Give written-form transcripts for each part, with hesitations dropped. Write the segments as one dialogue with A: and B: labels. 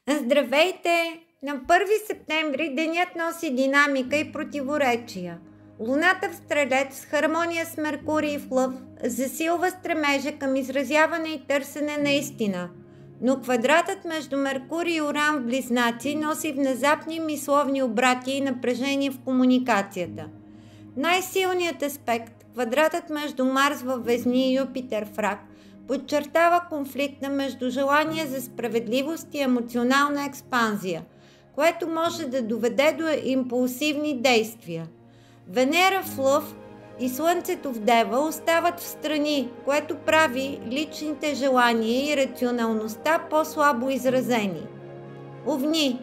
A: Здравейте! На 1 септември денят носи динамика и противоречия. Луната в Стрелец в хармония с Меркурий в Лъв засилва стремежа към изразяване и търсене на истина, но квадратът между Меркурий и Уран в Близнаци носи внезапни мисловни обрати и напрежение в комуникацията. Най-силният аспект, квадратът между Марс във Везни и Юпитер в Рак, подчертава конфликта между желание за справедливост и емоционална експанзия, което може да доведе до импулсивни действия. Венера в Лъв и Слънцето в Дева остават в страни, което прави личните желания и рационалността по-слабо изразени. Овни.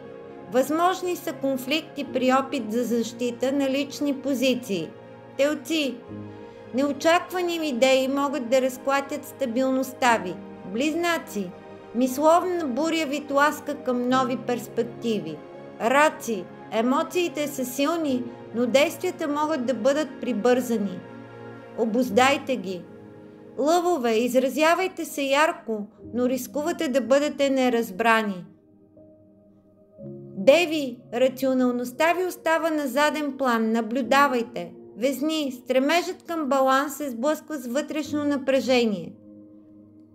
A: Възможни са конфликти при опит за защита на лични позиции. Телци. Неочаквани идеи могат да разклатят стабилността ви. Близнаци. Мисловна буря ви тласка към нови перспективи. Раци. Емоциите са силни, но действията могат да бъдат прибързани. Обуздайте ги. Лъвове, изразявайте се ярко, но рискувате да бъдете неразбрани. Деви, рационалността ви остава на заден план, наблюдавайте. Везни, стремежът към баланс се сблъсква с вътрешно напрежение.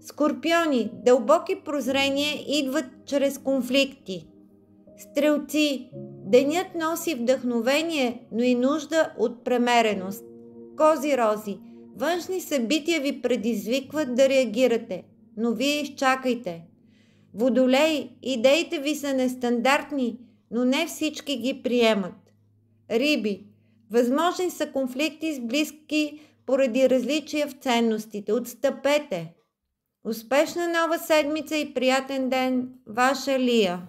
A: Скорпиони, дълбоки прозрения идват чрез конфликти. Стрелци, денят носи вдъхновение, но и нужда от премереност. Козирози, външни събития ви предизвикват да реагирате, но вие изчакайте. Водолей, идеите ви са нестандартни, но не всички ги приемат. Риби, възможни са конфликти с близки поради различия в ценностите. Отстъпете! Успешна нова седмица и приятен ден, ваша Лия!